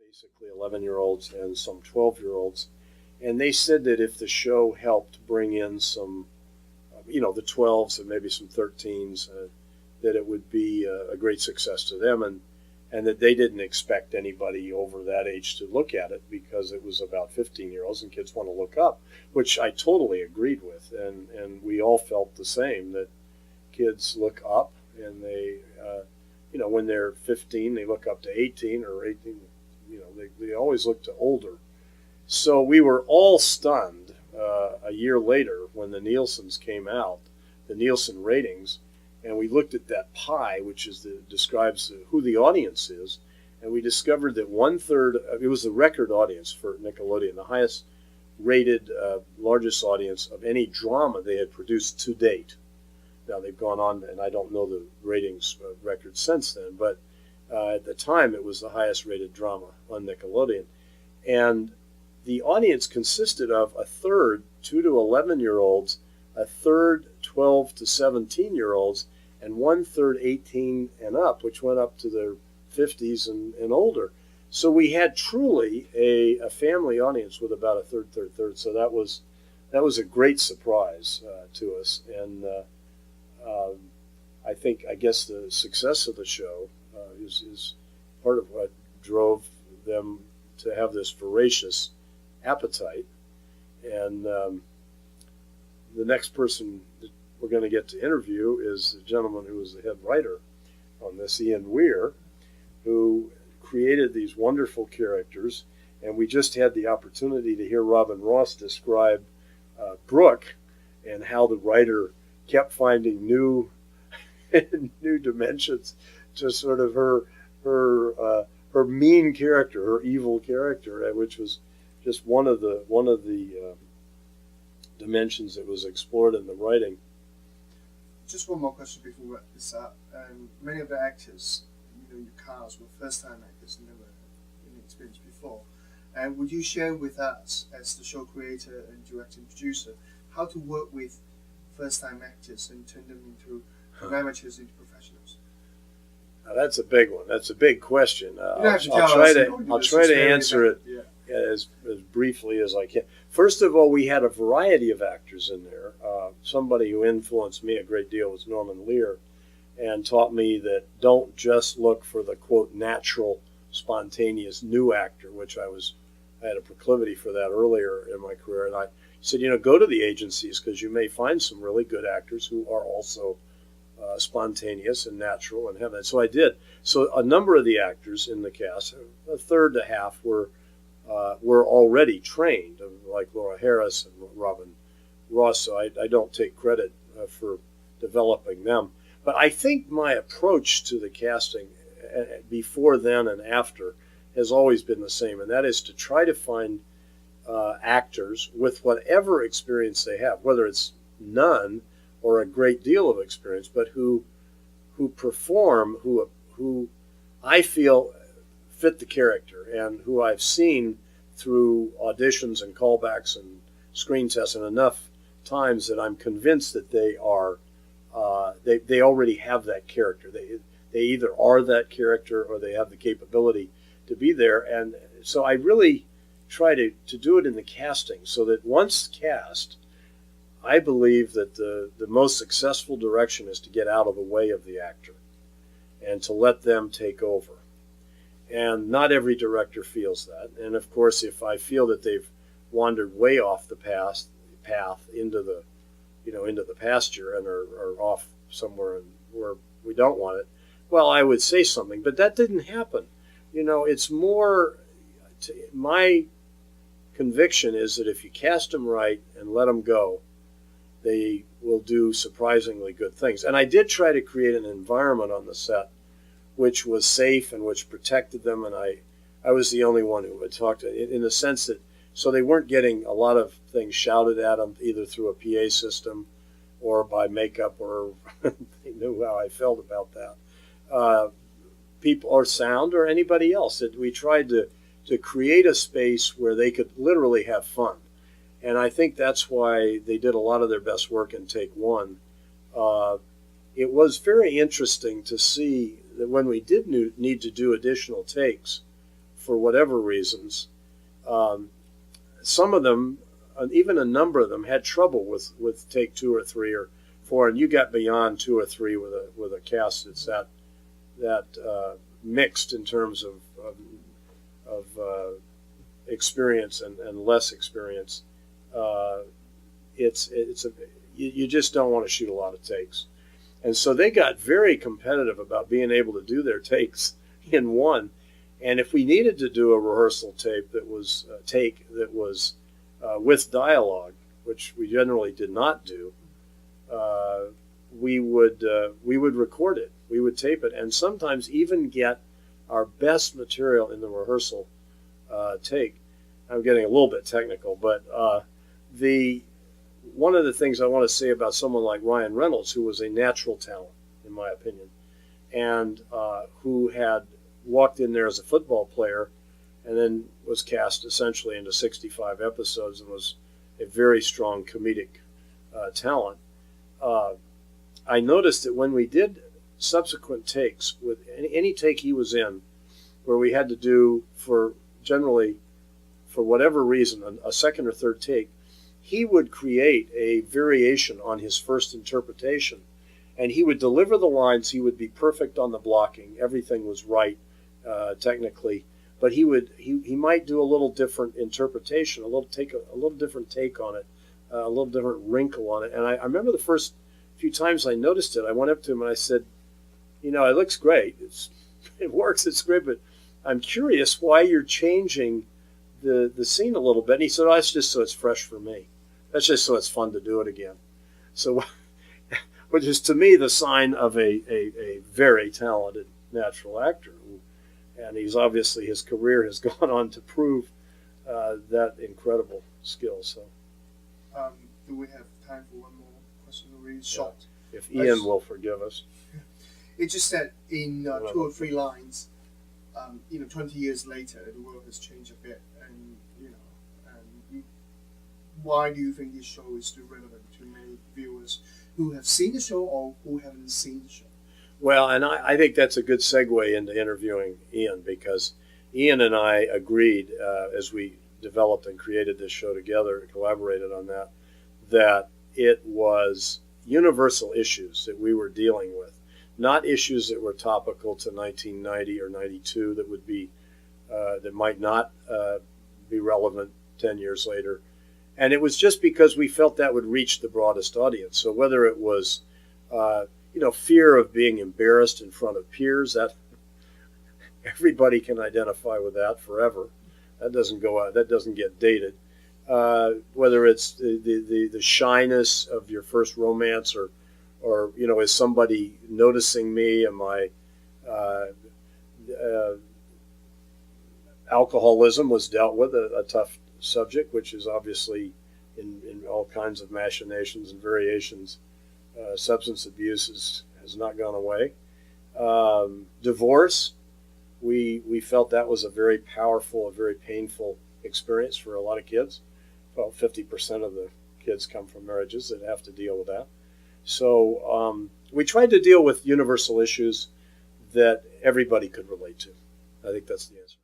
basically 11-year-olds and some 12-year-olds. And they said that if the show helped bring in some, the 12s and maybe some 13s, that it would be a great success to them, and that they didn't expect anybody over that age to look at it because it was about 15-year-olds and kids want to look up, which I totally agreed with. And we all felt the same, that kids look up and they, when they're 15, they look up to 18 or 18, they always look to older. So we were all stunned a year later when the Nielsen's came out, the Nielsen ratings, and we looked at that pie, which describes who the audience is, and we discovered that 1/3, it was the record audience for Nickelodeon, the highest rated, largest audience of any drama they had produced to date. Now they've gone on, and I don't know the ratings record since then, but at the time it was the highest rated drama on Nickelodeon. And the audience consisted of 1/3 2 to 11-year-olds, 1/3 12 to 17-year-olds, and 1/3 18 and up, which went up to their 50s and older. So we had truly a family audience with about a third. So that was a great surprise to us. And I guess the success of the show is part of what drove them to have this voracious appetite. And the next person that we're going to get to interview is the gentleman who was the head writer on this, Ian Weir, who created these wonderful characters. And we just had the opportunity to hear Robin Ross describe Brooke and how the writer kept finding new dimensions to sort of her mean character, her evil character, which was just one of the dimensions that was explored in the writing. Just one more question before we wrap this up. Many of the actors, you cast were first-time actors, never had any experience before. And would you share with us, as the show creator and director and producer, how to work with first-time actors and turn them from amateurs into professionals? Now, that's a big one. That's a big question. I'll try to answer it as briefly as I can. First of all, we had a variety of actors in there. Somebody who influenced me a great deal was Norman Lear, and taught me that don't just look for the, quote, natural, spontaneous new actor, which I had a proclivity for that earlier in my career. And I said, go to the agencies because you may find some really good actors who are also spontaneous and natural and have that. So I did. So a number of the actors in the cast, a third to half, were already trained, like Laura Harris and Robin Ross. So I don't take credit for developing them. But I think my approach to the casting before then and after has always been the same, and that is to try to find actors with whatever experience they have, whether it's none or a great deal of experience, but who perform, who I feel fit the character, and who I've seen through auditions and callbacks and screen tests and enough times that I'm convinced that they are they already have that character. They either are that character or they have the capability to be there. And so I really try to do it in the casting, so that once cast, I believe that the most successful direction is to get out of the way of the actor and to let them take over. And not every director feels that. And of course, if I feel that they've wandered way off the path into the pasture and are off somewhere where we don't want it, well, I would say something. But that didn't happen. It's more, my conviction is that if you cast them right and let them go, they will do surprisingly good things. And I did try to create an environment on the set which was safe and which protected them, and I was the only one who would talk to, in the sense that, so they weren't getting a lot of things shouted at them either through a PA system or by makeup, or they knew how I felt about that. People or sound or anybody else. That we tried to create a space where they could literally have fun. And I think that's why they did a lot of their best work in take one. It was very interesting to see that when we did need to do additional takes for whatever reasons, some of them, even a number of them, had trouble with take 2 or 3 or 4, and you got beyond 2 or 3 with a cast that's that mixed in terms of experience and less experience. You just don't want to shoot a lot of takes, and so they got very competitive about being able to do their takes in one. And if we needed to do a rehearsal take that was with dialogue, which we generally did not do, we would record it. We would tape it, and sometimes even get our best material in the rehearsal take. I'm getting a little bit technical, but one of the things I want to say about someone like Ryan Reynolds, who was a natural talent, in my opinion, and who had walked in there as a football player and then was cast essentially into 65 episodes and was a very strong comedic talent. I noticed that when we did subsequent takes, with any take he was in, where we had to do generally for whatever reason a second or third take, he would create a variation on his first interpretation, and he would deliver the lines. He would be perfect on the blocking. Everything was right technically, but he might do a little different interpretation, a little different take on it, a little different wrinkle on it. And I remember the first few times I noticed it, I went up to him and I said, "You know, it looks great. It works. It's great, but I'm curious why you're changing the scene a little bit." And he said, "Oh, that's just so it's fresh for me. That's just so it's fun to do it again." So, which is to me the sign of a very talented natural actor. And he's obviously, his career has gone on to prove that incredible skill. So, do we have time for one more question? Really short. Yeah. If Ian will forgive us. It's just that in 2 or 3 lines, 20 years later, the world has changed a bit, and why do you think this show is still relevant to many viewers who have seen the show or who haven't seen the show? Well, and I think that's a good segue into interviewing Ian, because Ian and I agreed as we developed and created this show together, collaborated on that it was universal issues that we were dealing with, not issues that were topical to 1990 or 92 that would be that might not be relevant 10 years later. And it was just because we felt that would reach the broadest audience. So whether it was fear of being embarrassed in front of peers, that everybody can identify with that forever. That doesn't go out. That doesn't get dated. Whether it's the shyness of your first romance, or is somebody noticing me? Am I alcoholism was dealt with, a tough subject, which is obviously in all kinds of machinations and variations. Substance abuse has not gone away. Divorce, we felt that was a very powerful, a very painful experience for a lot of kids. Well, 50% of the kids come from marriages that have to deal with that. So we tried to deal with universal issues that everybody could relate to. I think that's the answer.